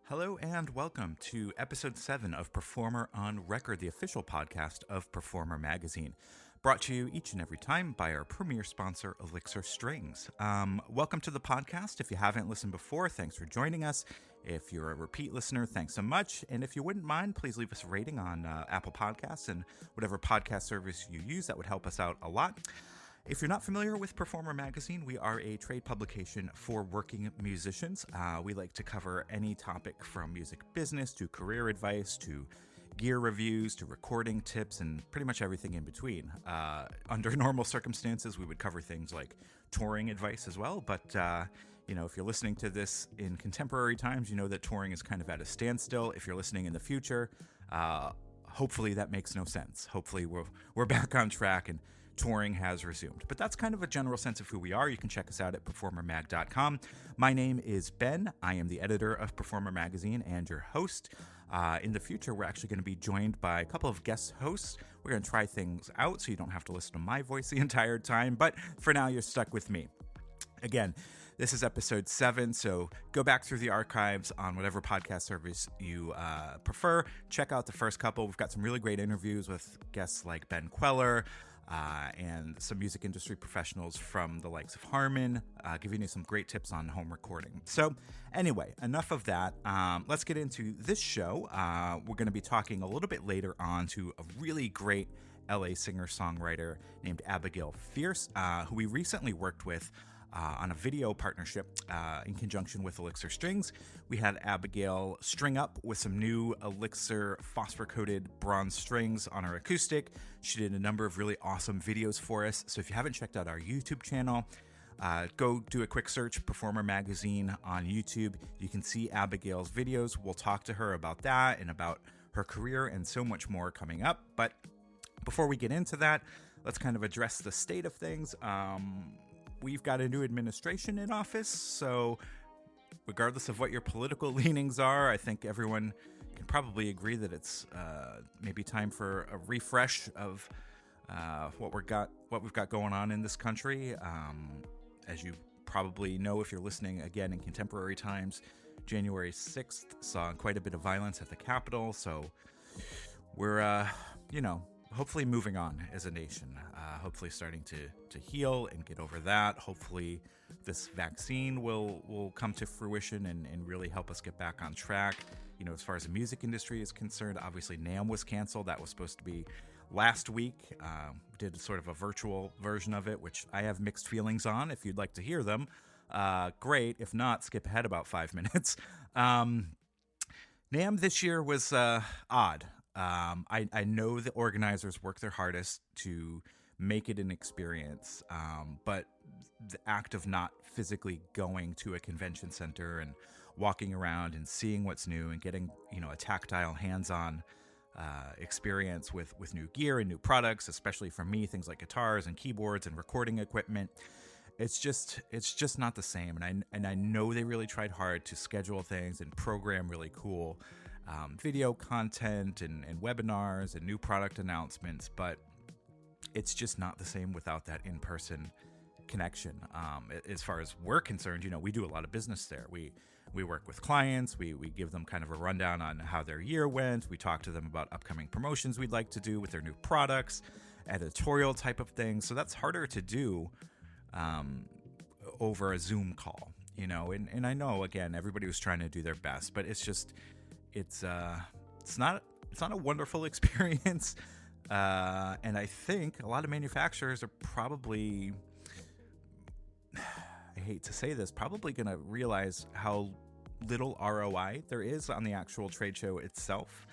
Hello and welcome to episode 7 of Performer on Record, the official podcast of Performer Magazine. Brought to you each and every time by our premier sponsor, Elixir Strings. Welcome to the podcast. If you haven't listened before, thanks for joining us. If you're a repeat listener, thanks so much. And if you wouldn't mind, please leave us a rating on Apple Podcasts and whatever podcast service you use. That would help us out a lot. If you're not familiar with Performer Magazine, we are a trade publication for working musicians. We like to cover any topic from music business to career advice to gear reviews to recording tips and pretty much everything in between. Under normal circumstances, we would cover things like touring advice as well. But, if you're listening to this in contemporary times, you know that touring is kind of at a standstill. If you're listening in the future, hopefully that makes no sense. Hopefully we're back on track and touring has resumed. But that's kind of a general sense of who we are. You can check us out at performermag.com. My name is Ben. I am the editor of Performer Magazine and your host. In the future, we're actually going to be joined by a couple of guest hosts. We're going to try things out so you don't have to listen to my voice the entire time. But for now, you're stuck with me. Again, this is episode 7, so go back through the archives on whatever podcast service you prefer. Check out the first couple. We've got some really great interviews with guests like Ben Queller, and some music industry professionals from the likes of Harman, giving you some great tips on home recording. So anyway, enough of that. Let's get into this show. We're going to be talking a little bit later on to a really great LA singer-songwriter named Abigail Fierce, who we recently worked with on a video partnership in conjunction with Elixir Strings. We had Abigail string up with some new Elixir phosphor-coated bronze strings on her acoustic. She did a number of really awesome videos for us. So if you haven't checked out our YouTube channel, go do a quick search, Performer Magazine on YouTube. You can see Abigail's videos. We'll talk to her about that and about her career and so much more coming up. But before we get into that, let's kind of address the state of things. We've got a new administration in office, so regardless of what your political leanings are, I think everyone can probably agree that it's maybe time for a refresh of what we've got going on in this country. As you probably know, if you're listening again in contemporary times, January 6th saw quite a bit of violence at the Capitol, so we're hopefully moving on as a nation, hopefully starting to heal and get over that. Hopefully this vaccine will come to fruition and really help us get back on track. As far as the music industry is concerned, obviously NAMM was canceled. That was supposed to be last week. Did sort of a virtual version of it, which I have mixed feelings on. If you'd like to hear them, great. If not, skip ahead about 5 minutes. NAMM this year was odd. I know the organizers work their hardest to make it an experience, but the act of not physically going to a convention center and walking around and seeing what's new and getting, a tactile, hands-on experience with new gear and new products, especially for me, things like guitars and keyboards and recording equipment, it's just not the same. And I know they really tried hard to schedule things and program really cool video content and webinars and new product announcements, but it's just not the same without that in-person connection. As far as we're concerned, we do a lot of business there. We work with clients, we give them kind of a rundown on how their year went, we talk to them about upcoming promotions we'd like to do with their new products, editorial type of things. So that's harder to do over a Zoom call, and I know, again, everybody was trying to do their best, but it's not a wonderful experience. And I think a lot of manufacturers are probably, I hate to say this, probably going to realize how little ROI there is on the actual trade show itself.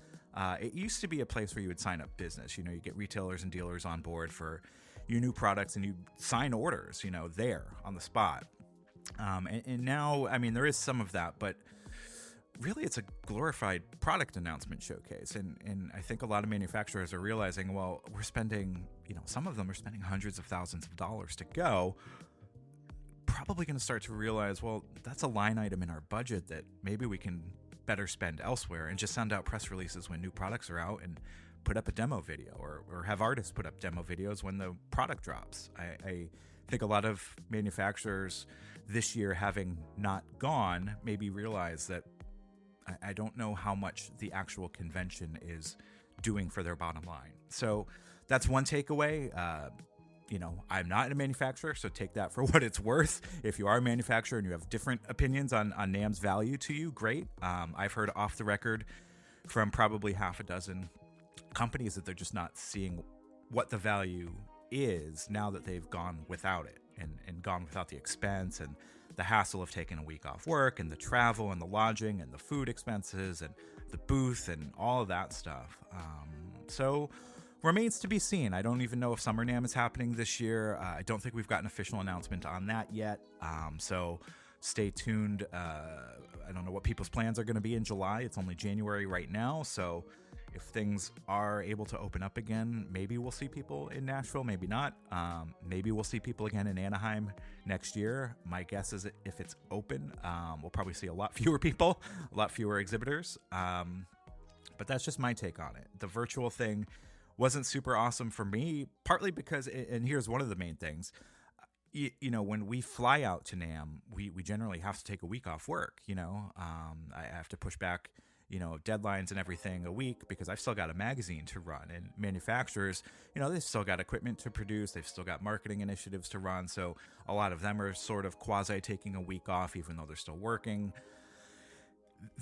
It used to be a place where you would sign up business. You get retailers and dealers on board for your new products and you sign orders, there on the spot. And now, there is some of that, but really it's a glorified product announcement showcase. And I think a lot of manufacturers are realizing, well, we're spending, some of them are spending hundreds of thousands of dollars to go. Probably going to start to realize, well, that's a line item in our budget that maybe we can better spend elsewhere and just send out press releases when new products are out and put up a demo video or have artists put up demo videos when the product drops. I think a lot of manufacturers this year, having not gone, maybe realize that I don't know how much the actual convention is doing for their bottom line. So that's one takeaway. I'm not a manufacturer, so take that for what it's worth. If you are a manufacturer and you have different opinions on NAMM's value to you, great. I've heard off the record from probably half a dozen companies that they're just not seeing what the value is now that they've gone without it and gone without the expense and the hassle of taking a week off work and the travel and the lodging and the food expenses and the booth and all of that stuff. So remains to be seen. I don't even know if Summer NAMM is happening this year. I don't think we've got an official announcement on that yet. So stay tuned. I don't know what people's plans are going to be in July. It's only January right now. So if things are able to open up again, maybe we'll see people in Nashville, maybe not. Maybe we'll see people again in Anaheim next year. My guess is that if it's open, we'll probably see a lot fewer people, a lot fewer exhibitors. But that's just my take on it. The virtual thing wasn't super awesome for me, partly because, and here's one of the main things, when we fly out to NAMM, we generally have to take a week off work. I have to push back, deadlines and everything a week because I've still got a magazine to run, and manufacturers, they've still got equipment to produce. They've still got marketing initiatives to run. So a lot of them are sort of quasi taking a week off, even though they're still working.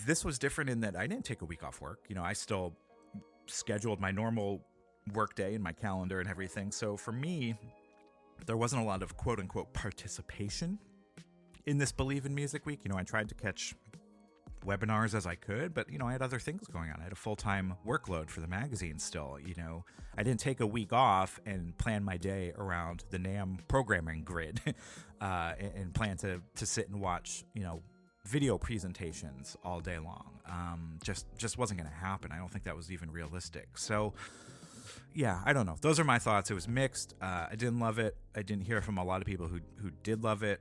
This was different in that I didn't take a week off work. I still scheduled my normal work day in my calendar and everything. So for me, there wasn't a lot of quote unquote participation in this Believe in Music Week. I tried to catch webinars as I could, but I had other things going on. I had a full-time workload for the magazine still. I didn't take a week off and plan my day around the NAMM programming grid and plan to sit and watch video presentations all day long. Just wasn't going to happen. I don't think that was even realistic. So yeah, I don't know. Those are my thoughts. It was mixed. I didn't love it. I didn't hear from a lot of people who did love it,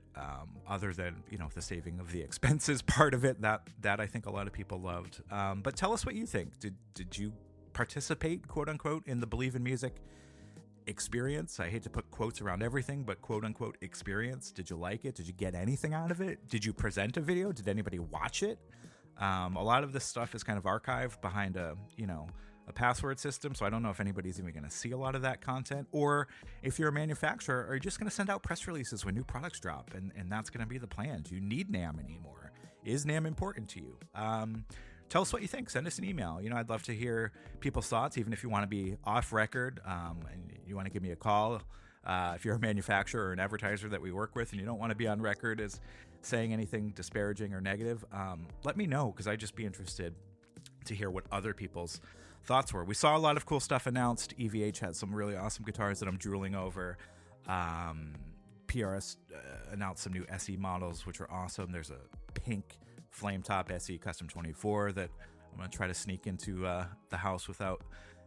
other than, the saving of the expenses part of it. That I think a lot of people loved. But tell us what you think. Did you participate, quote unquote, in the Believe in Music experience? I hate to put quotes around everything, but quote unquote experience. Did you like it? Did you get anything out of it? Did you present a video? Did anybody watch it? A lot of this stuff is kind of archived behind a password system, so I don't know if anybody's even going to see a lot of that content, or if you're a manufacturer, are you just going to send out press releases when new products drop, and that's going to be the plan? Do you need NAMM anymore? Is NAMM important to you? Tell us what you think. Send us an email. I'd love to hear people's thoughts, even if you want to be off record, and you want to give me a call. If you're a manufacturer or an advertiser that we work with and you don't want to be on record as saying anything disparaging or negative, let me know, because I'd just be interested to hear what other people's thoughts were. We saw a lot of cool stuff announced. EVH had some really awesome guitars that I'm drooling over. PRS announced some new SE models, which are awesome. There's a pink flame top SE Custom 24 that I'm going to try to sneak into the house without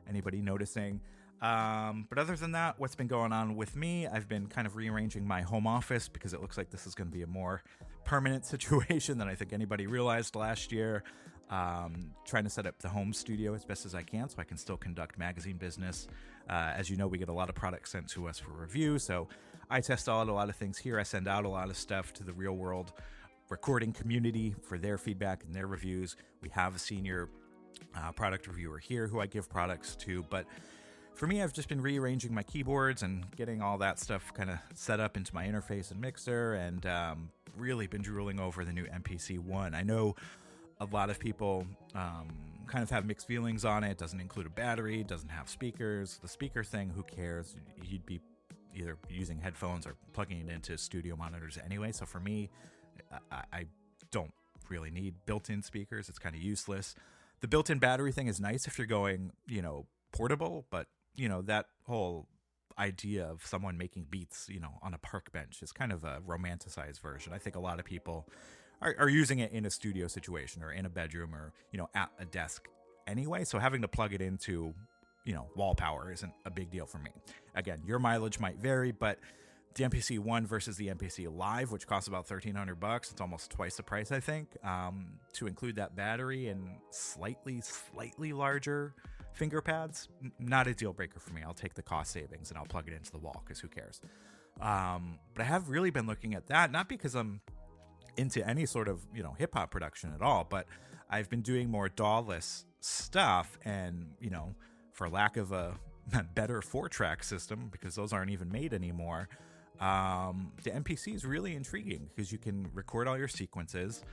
anybody noticing. But other than that, what's been going on with me, I've been kind of rearranging my home office because it looks like this is going to be a more permanent situation than I think anybody realized last year. Trying to set up the home studio as best as I can so I can still conduct magazine business. As you know, we get a lot of products sent to us for review, so I test out a lot of things here. I send out a lot of stuff to the real world recording community for their feedback and their reviews. We have a senior product reviewer here who I give products to, but for me, I've just been rearranging my keyboards and getting all that stuff kind of set up into my interface and mixer, and really been drooling over the new MPC One. I know a lot of people kind of have mixed feelings on it. It doesn't include a battery, doesn't have speakers. The speaker thing, who cares? You'd be either using headphones or plugging it into studio monitors anyway. So for me, I don't really need built-in speakers. It's kind of useless. The built-in battery thing is nice if you're going, portable, but, that whole idea of someone making beats, on a park bench is kind of a romanticized version. I think a lot of people are using it in a studio situation or in a bedroom or, at a desk anyway. So having to plug it into, wall power isn't a big deal for me. Again, your mileage might vary, but the MPC One versus the MPC Live, which costs about $1,300, it's almost twice the price, I think, to include that battery and slightly larger finger pads, not a deal breaker for me. I'll take the cost savings and I'll plug it into the wall because who cares? But I have really been looking at that, not because I'm into any sort of hip hop production at all, but I've been doing more DAW-less stuff, and, you know, for lack of a better 4-track system, because those aren't even made anymore, the MPC is really intriguing because you can record all your sequences,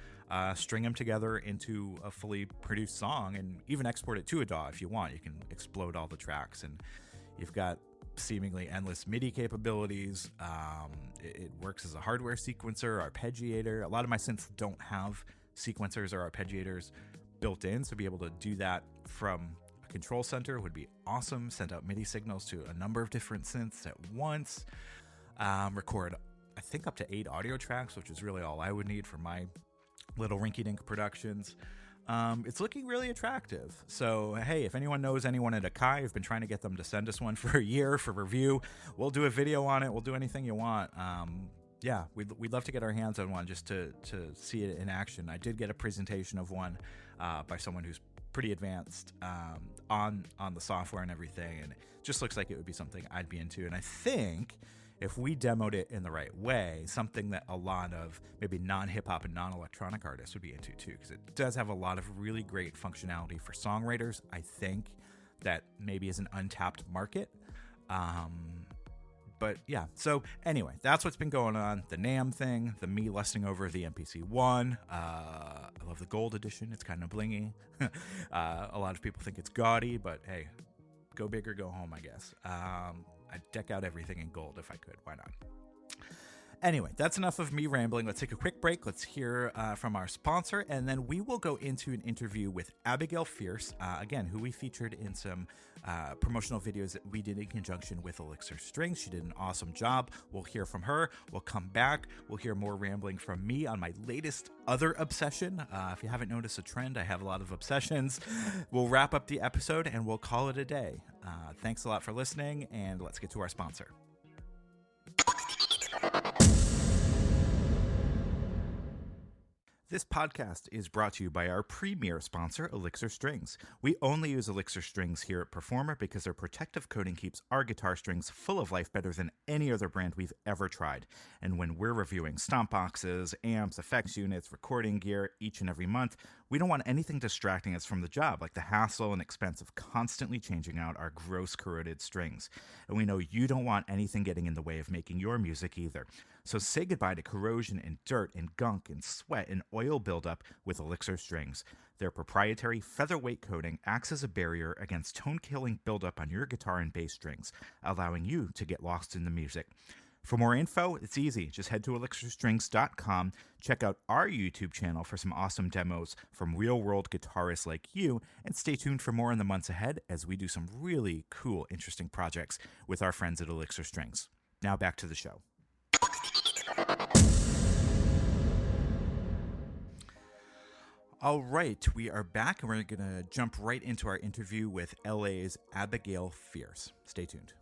string them together into a fully produced song, and even export it to a DAW if you want. You can explode all the tracks, and you've got seemingly endless MIDI capabilities. It works as a hardware sequencer, arpeggiator. A lot of my synths don't have sequencers or arpeggiators built in, so be able to do that from a control center would be awesome. Send out MIDI signals to a number of different synths at once. Record, I think, up to 8 audio tracks, which is really all I would need for my little rinky-dink productions. It's looking really attractive. So, hey, if anyone knows anyone at Akai, I've been trying to get them to send us one for a year for review. We'll do a video on it. We'll do anything you want. Yeah, we'd love to get our hands on one just to see it in action. I did get a presentation of one by someone who's pretty advanced on the software and everything, and it just looks like it would be something I'd be into. And I think if we demoed it in the right way, something that a lot of maybe non-hip-hop and non-electronic artists would be into too, because it does have a lot of really great functionality for songwriters. I think that maybe is an untapped market. But yeah, so anyway, that's what's been going on. The NAMM thing, the me lusting over the MPC One. I love the gold edition. It's kind of blingy. A lot of people think it's gaudy, but hey, go big or go home, I guess. I'd deck out everything in gold if I could. Why not? Anyway, that's enough of me rambling. Let's take a quick break. Let's hear from our sponsor, and then we will go into an interview with Abigail Fierce, again, who we featured in some promotional videos that we did in conjunction with Elixir Strings. She did an awesome job. We'll hear from her. We'll come back. We'll hear more rambling from me on my latest other obsession. If you haven't noticed a trend, I have a lot of obsessions. We'll wrap up the episode, and we'll call it a day. Thanks a lot for listening, and let's get to our sponsor. This podcast is brought to you by our premier sponsor, Elixir Strings. We only use Elixir Strings here at Performer because their protective coating keeps our guitar strings full of life better than any other brand we've ever tried. And when we're reviewing stomp boxes, amps, effects units, recording gear each and every month, we don't want anything distracting us from the job, like the hassle and expense of constantly changing out our gross corroded strings. And we know you don't want anything getting in the way of making your music either. So say goodbye to corrosion and dirt and gunk and sweat and oil buildup with Elixir Strings. Their proprietary featherweight coating acts as a barrier against tone-killing buildup on your guitar and bass strings, allowing you to get lost in the music. For more info, it's easy. Just head to elixirstrings.com, check out our YouTube channel for some awesome demos from real-world guitarists like you, and stay tuned for more in the months ahead as we do some really cool, interesting projects with our friends at Elixir Strings. Now back to the show. All right, we are back, and we're going to jump right into our interview with LA's Abigail Fierce. Stay tuned.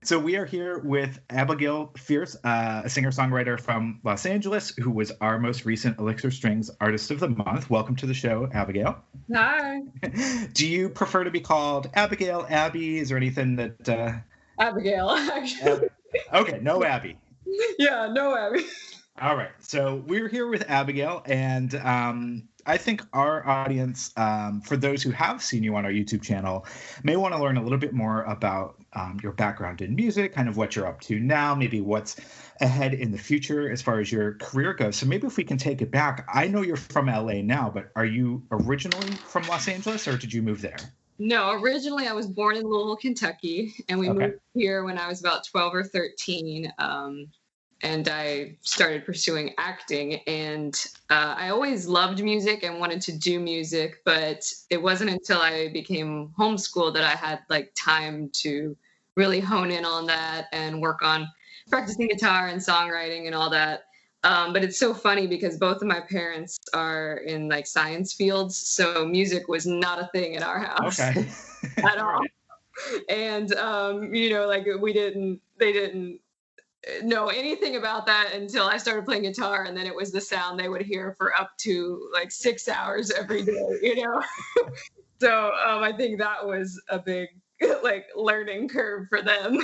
So we are here with Abigail Fierce, a singer-songwriter from Los Angeles, who was our most recent Elixir Strings Artist of the Month. Welcome to the show, Abigail. Hi. Do you prefer to be called Abigail, Abby? Is there anything that... Abigail, actually. Okay, no Abby. Yeah, no Abby. All right, so we're here with Abigail, and I think our audience, for those who have seen you on our YouTube channel, may want to learn a little bit more about your background in music, kind of what you're up to now, maybe what's ahead in the future as far as your career goes. So maybe if we can take it back, I know you're from LA now, but are you originally from Los Angeles, or did you move there? No, originally I was born in Louisville, Kentucky, and we moved here when I was about 12 or 13. And I started pursuing acting, and I always loved music and wanted to do music, but it wasn't until I became homeschooled that I had like time to really hone in on that and work on practicing guitar and songwriting and all that. But it's so funny because both of my parents are in like science fields, so music was not a thing at our house at all. And like they didn't know anything about that until I started playing guitar, and then it was the sound they would hear for up to like 6 hours every day, So I think that was a big like learning curve for them.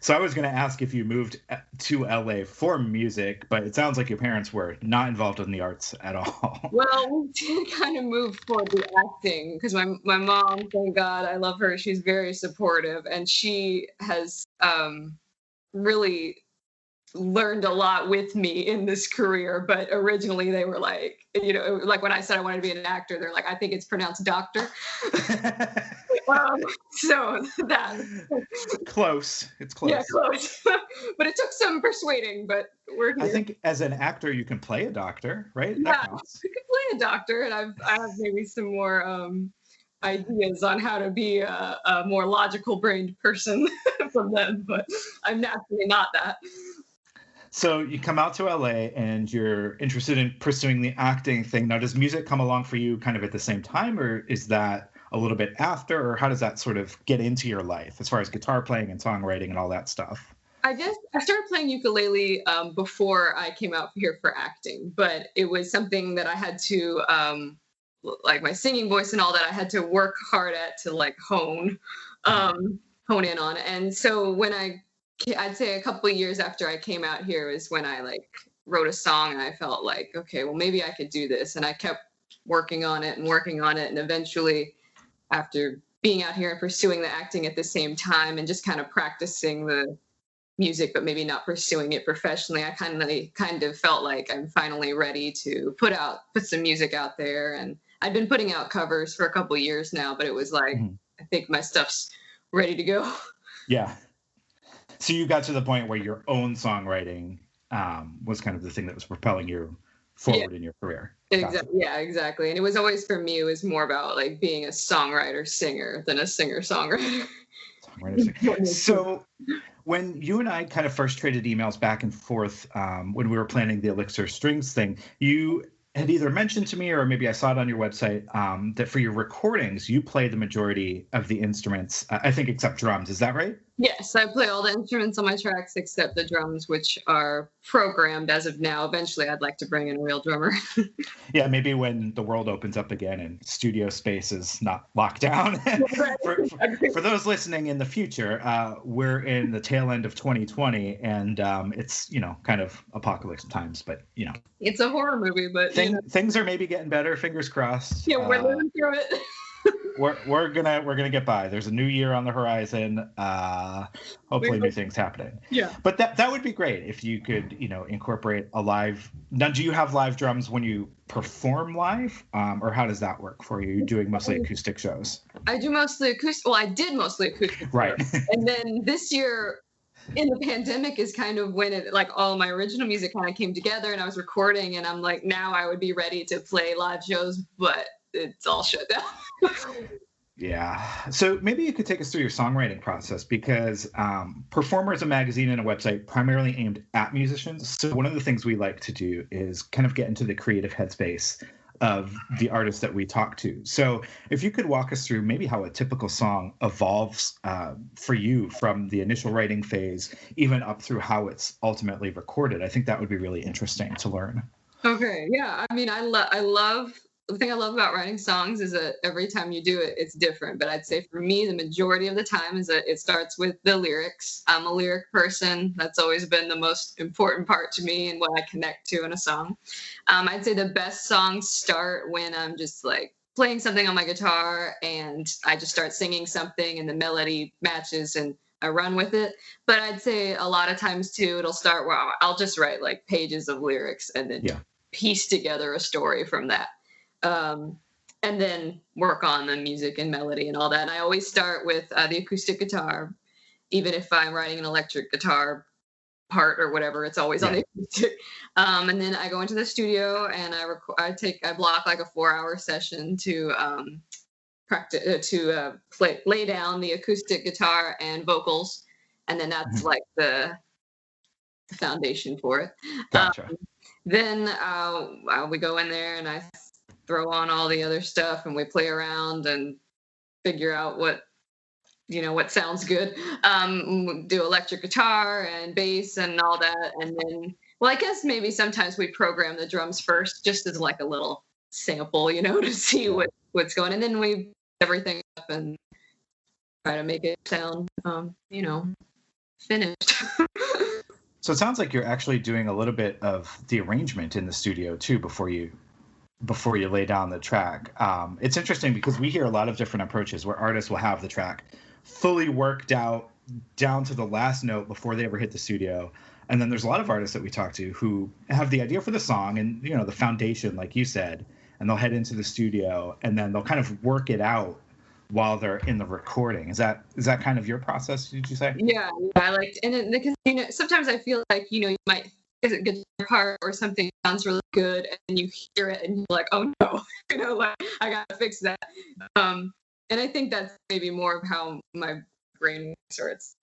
So I was going to ask if you moved to LA for music, but it sounds like your parents were not involved in the arts at all. Well, we did kind of move for the acting because my mom, thank God, I love her. She's very supportive, and she has really learned a lot with me in this career. But originally they were like, like when I said I wanted to be an actor, they're like, I think it's pronounced doctor. So that close. It's close. Yeah, close. But it took some persuading, but we're here. I think as an actor you can play a doctor, right? Yeah, you can play a doctor, and I have maybe some more ideas on how to be a more logical brained person from them, but I'm naturally not that. So you come out to LA and you're interested in pursuing the acting thing. Now, does music come along for you kind of at the same time, or is that a little bit after, or how does that sort of get into your life as far as guitar playing and songwriting and all that stuff? I guess I started playing ukulele before I came out here for acting, but it was something that I had to, like my singing voice and all that, I had to work hard at to like hone in on. And so when I'd say a couple of years after I came out here is when I like wrote a song and I felt like, okay, well, maybe I could do this. And I kept working on it. And eventually after being out here and pursuing the acting at the same time and just kind of practicing the music, but maybe not pursuing it professionally, I kind of felt like I'm finally ready to put some music out there. And I've been putting out covers for a couple of years now, but it was like, I think my stuff's ready to go. Yeah. So you got to the point where your own songwriting was kind of the thing that was propelling you forward in your career. Exactly. Yeah, exactly. And it was always, for me, it was more about like being a songwriter singer than a singer songwriter. So when you and I kind of first traded emails back and forth when we were planning the Elixir Strings thing, you had either mentioned to me or maybe I saw it on your website that for your recordings, you play the majority of the instruments, I think, except drums. Is that right? Yes, I play all the instruments on my tracks except the drums, which are programmed as of now. Eventually, I'd like to bring in a real drummer. Yeah, maybe when the world opens up again and studio space is not locked down. For those listening in the future, we're in the tail end of 2020, and it's, kind of apocalypse times, but, It's a horror movie, but things are maybe getting better, fingers crossed. Yeah, we're living through it. We're gonna get by. There's a new year on the horizon. Hopefully new things happening. Yeah. But that would be great if you could, incorporate a live. Now, do you have live drums when you perform live, or how does that work for you? You're doing mostly acoustic shows. I do mostly acoustic. Well, I did mostly acoustic. Right. And then this year, in the pandemic, is kind of when it, like, all my original music kind of came together, and I was recording, and I'm like, now I would be ready to play live shows, but it's all shut down. Yeah. So maybe you could take us through your songwriting process, because Performer is a magazine and a website primarily aimed at musicians. So one of the things we like to do is kind of get into the creative headspace of the artists that we talk to. So if you could walk us through maybe how a typical song evolves for you from the initial writing phase, even up through how it's ultimately recorded, I think that would be really interesting to learn. Okay. Yeah. I mean, I love the thing I love about writing songs is that every time you do it, it's different. But I'd say for me, the majority of the time is that it starts with the lyrics. I'm a lyric person. That's always been the most important part to me and what I connect to in a song. I'd say the best songs start when I'm just like playing something on my guitar and I just start singing something and the melody matches and I run with it. But I'd say a lot of times too, it'll start where I'll just write like pages of lyrics and then piece together a story from that. And then work on the music and melody and all that. And I always start with the acoustic guitar, even if I'm writing an electric guitar part or whatever, it's always on the acoustic. And then I go into the studio and I block like a 4-hour session to practice lay down the acoustic guitar and vocals, and then that's like the foundation for it. Gotcha. Then we go in there and I throw on all the other stuff and we play around and figure out what sounds good. Do electric guitar and bass and all that. And then, well, I guess maybe sometimes we program the drums first just as like a little sample, to see what's going. And then we everything up and try to make it sound, finished. So it sounds like you're actually doing a little bit of the arrangement in the studio too before you lay down the track. It's interesting because we hear a lot of different approaches where artists will have the track fully worked out down to the last note before they ever hit the studio. And then there's a lot of artists that we talk to who have the idea for the song and, you know, the foundation, like you said, and they'll head into the studio and then they'll kind of work it out while they're in the recording. Is that kind of your process, did you say? Yeah, I liked, and then, because, you know, sometimes I feel like, you know, you might get a guitar part or something sounds really good and you hear it and you're like, oh no, you know, like I gotta fix that. And I think that's maybe more of how my brain works, or it's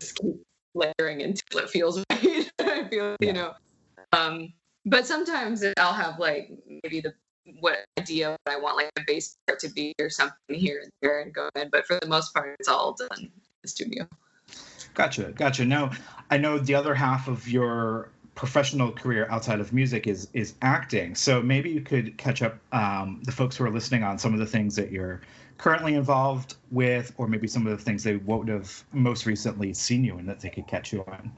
just keep layering until it feels right. I feel, you know, but sometimes I'll have like maybe what idea I want like a bass part to be or something here and there and go ahead. But for the most part, it's all done in the studio. Gotcha. Now, I know the other half of your professional career outside of music is acting. So maybe you could catch up the folks who are listening on some of the things that you're currently involved with, or maybe some of the things they won't have most recently seen you in that they could catch you on.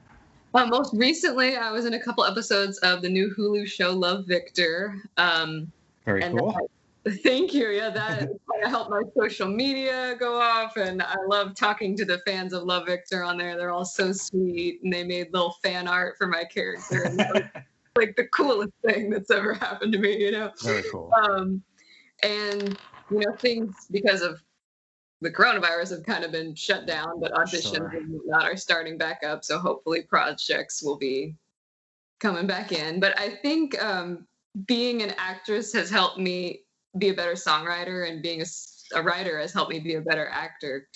Most recently, I was in a couple episodes of the new Hulu show Love, Victor. Very cool. Thank you. Yeah, that kind of helped my social media go off, and I love talking to the fans of Love, Victor on there. They're all so sweet, and they made little fan art for my character. And like the coolest thing that's ever happened to me, you know. Very cool. And you know, things because of the coronavirus have kind of been shut down, but auditions and whatnot are starting back up. So hopefully projects will be coming back in. But I think being an actress has helped me be a better songwriter, and being a writer has helped me be a better actor.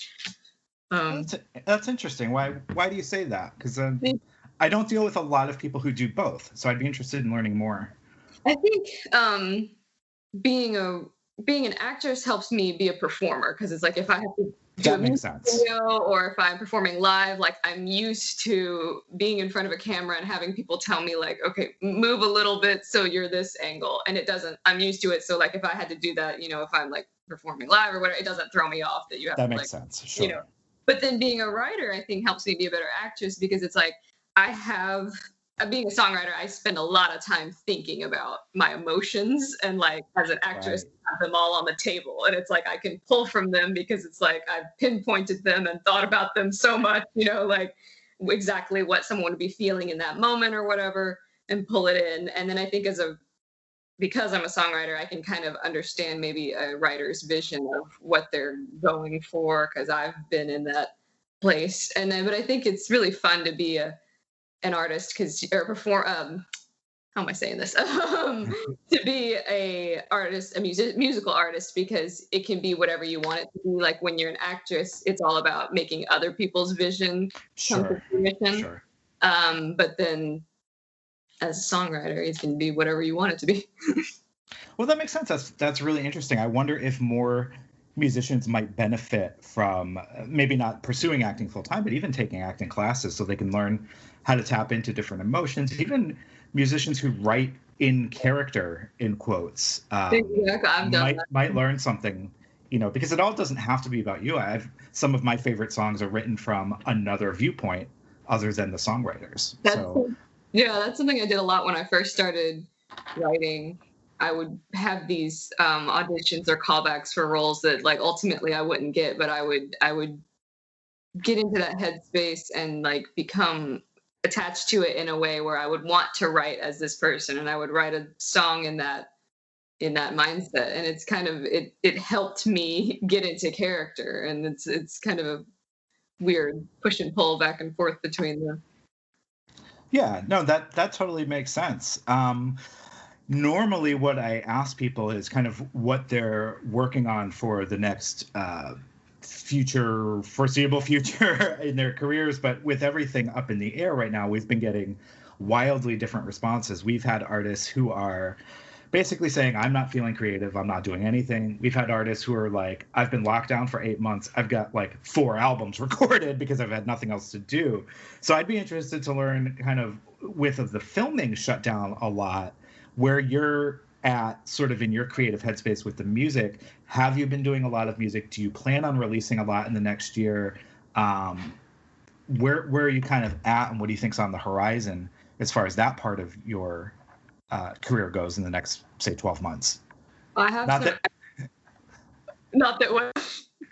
That's interesting. Why do you say that? Because I don't deal with a lot of people who do both, so I'd be interested in learning more. I think being an actress helps me be a performer, because it's like if I have to do a music video or if I'm performing live, like I'm used to being in front of a camera and having people tell me like, okay, move a little bit so you're this angle, and I'm used to it. So like if I had to do that, you know, if I'm like performing live or whatever, it doesn't throw me off that you have that to makes like, sense. Sure. You know. But then being a writer, I think helps me be a better actress, because it's like being a songwriter, I spend a lot of time thinking about my emotions, and like as an actress, I have them all on the table, and it's like I can pull from them because it's like I've pinpointed them and thought about them so much, you know, like exactly what someone would be feeling in that moment or whatever, and pull it in. And then I think because I'm a songwriter, I can kind of understand maybe a writer's vision of what they're going for, because I've been in that place. And then, but I think it's really fun to be an artist, how am I saying this? To be a musical artist, because it can be whatever you want it to be. Like when you're an actress, it's all about making other people's vision come to fruition. Sure. But then as a songwriter, it can be whatever you want it to be. Well, that makes sense. That's really interesting. I wonder if more musicians might benefit from maybe not pursuing acting full time, but even taking acting classes so they can learn how to tap into different emotions. Even musicians who write in character, in quotes, might learn something, you know, because it all doesn't have to be about you. Some of my favorite songs are written from another viewpoint other than the songwriters. That's something I did a lot when I first started writing. I would have these auditions or callbacks for roles that like ultimately I wouldn't get, but I would get into that headspace and like become attached to it in a way where I would want to write as this person, and I would write a song in that mindset. And it's kind of it helped me get into character, and it's kind of a weird push and pull back and forth between them. Yeah, no, that totally makes sense. Normally what I ask people is kind of what they're working on for the next foreseeable future in their careers. But with everything up in the air right now, we've been getting wildly different responses. We've had artists who are basically saying, I'm not feeling creative, I'm not doing anything. We've had artists who are like, I've been locked down for 8 months, I've got like 4 albums recorded because I've had nothing else to do. So I'd be interested to learn kind of with the filming shut down a lot, where you're at sort of in your creative headspace with the music. Have you been doing a lot of music? Do you plan on releasing a lot in the next year? where are you kind of at, and what do you think's on the horizon as far as that part of your career goes in the next, say, 12 months? I have not that what.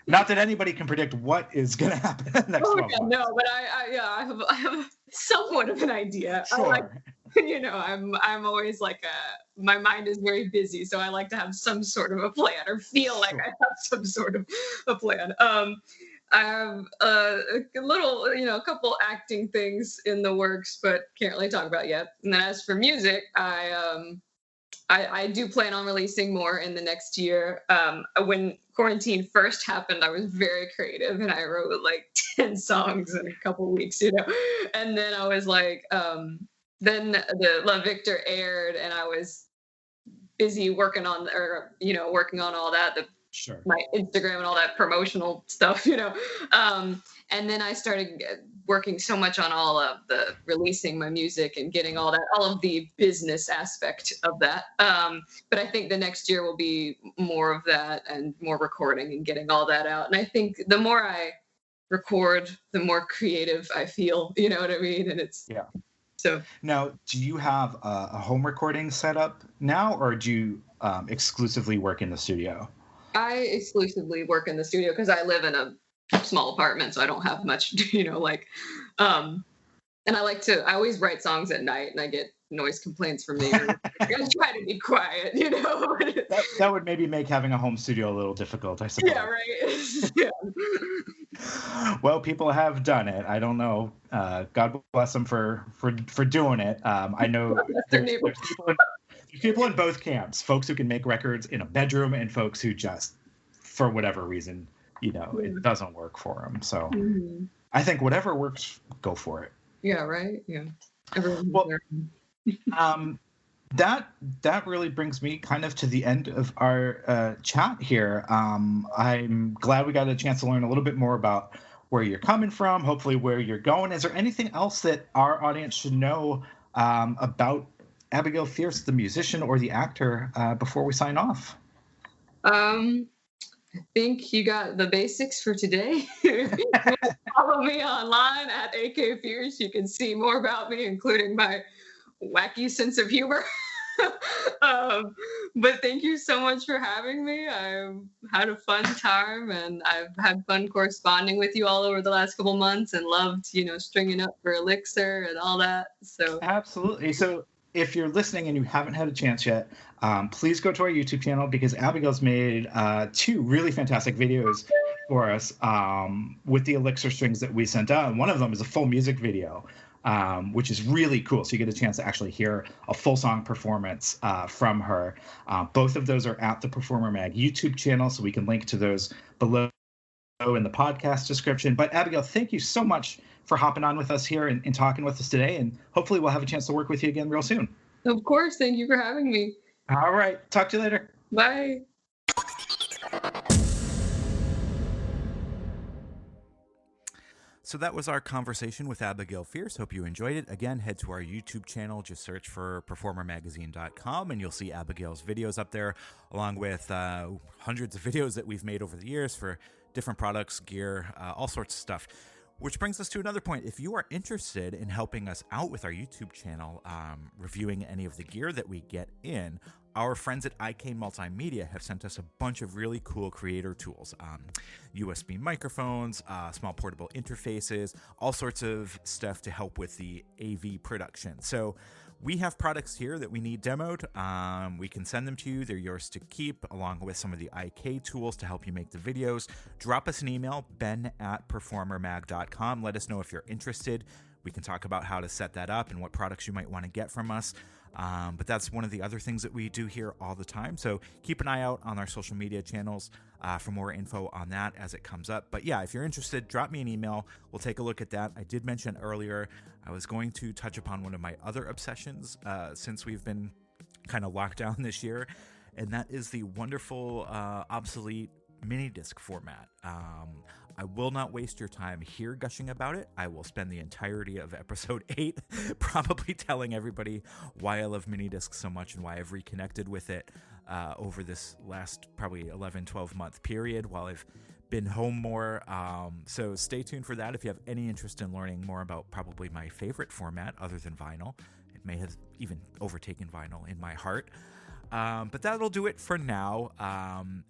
Not that anybody can predict what is going to happen in the next 12 months. No, but I have somewhat of an idea. Sure. I'm always like my mind is very busy, so I like to have some sort of a plan, or feel like I have some sort of a plan. I have a couple acting things in the works, but can't really talk about yet. And then as for music, I do plan on releasing more in the next year. When quarantine first happened, I was very creative, and I wrote like 10 songs in a couple weeks, And then I was like, then the La Victor aired, and I was busy working on all that, Sure. my Instagram and all that promotional stuff, and then I started working so much on all of the releasing my music and getting all of the business aspect of that. But I think the next year will be more of that, and more recording and getting all that out. And I think the more I record, the more creative I feel, you know what I mean? And it's, yeah. So now, do you have a home recording setup now, or do you exclusively work in the studio? I exclusively work in the studio because I live in a small apartment, so I don't have much, and I always write songs at night, and I get noise complaints from neighbors. I try to be quiet, That would maybe make having a home studio a little difficult, I suppose. Yeah, right. Yeah. Well, people have done it. I don't know. God bless them for doing it. I know there's people in both camps, folks who can make records in a bedroom, and folks who just, for whatever reason, it doesn't work for them. So I think whatever works, go for it. Yeah, right. Yeah. That really brings me kind of to the end of our chat here. I'm glad we got a chance to learn a little bit more about where you're coming from, hopefully where you're going. Is there anything else that our audience should know about Abigail Fierce, the musician or the actor, before we sign off? I think you got the basics for today. Follow me online at AK Fierce. You can see more about me, including my wacky sense of humor. But thank you so much for having me. I've had a fun time, and I've had fun corresponding with you all over the last couple months, and loved, stringing up for Elixir and all that. So absolutely. So if you're listening and you haven't had a chance yet, please go to our YouTube channel, because Abigail's made 2 really fantastic videos for us with the Elixir strings that we sent out. And one of them is a full music video, which is really cool. So you get a chance to actually hear a full song performance from her. Both of those are at the Performer Mag YouTube channel, so we can link to those below in the podcast description. But Abigail, thank you so much for hopping on with us here and talking with us today. And hopefully we'll have a chance to work with you again real soon. Of course. Thank you for having me. All right. Talk to you later. Bye. So that was our conversation with Abigail Fierce. Hope you enjoyed it. Again, head to our YouTube channel. Just search for performermagazine.com, and you'll see Abigail's videos up there, along with hundreds of videos that we've made over the years for different products, gear, all sorts of stuff. Which brings us to another point. If you are interested in helping us out with our YouTube channel, reviewing any of the gear that we get in, our friends at IK Multimedia have sent us a bunch of really cool creator tools, USB microphones, small portable interfaces, all sorts of stuff to help with the AV production. So we have products here that we need demoed. We can send them to you. They're yours to keep, along with some of the IK tools to help you make the videos. Drop us an email, ben@performermag.com. Let us know if you're interested. We can talk about how to set that up and what products you might want to get from us. But that's one of the other things that we do here all the time. So keep an eye out on our social media channels for more info on that as it comes up. But yeah, if you're interested, drop me an email. We'll take a look at that. I did mention earlier, I was going to touch upon one of my other obsessions since we've been kind of locked down this year. And that is the wonderful, obsolete mini disc format. I will not waste your time here gushing about it. I will spend the entirety of episode 8 probably telling everybody why I love mini discs so much and why I've reconnected with it over this last probably 11, 12 month period while I've been home more. So stay tuned for that if you have any interest in learning more about probably my favorite format other than vinyl. It may have even overtaken vinyl in my heart. But that'll do it for now.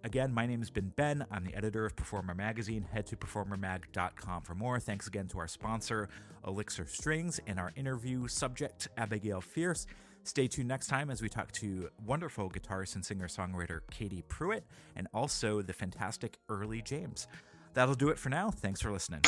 Again, my name has been Ben. I'm the editor of Performer Magazine. Head to performermag.com for more. Thanks again to our sponsor, Elixir Strings, and our interview subject, Abigail Fierce. Stay tuned next time as we talk to wonderful guitarist and singer-songwriter Katie Pruitt, and also the fantastic Early James. That'll do it for now. Thanks for listening.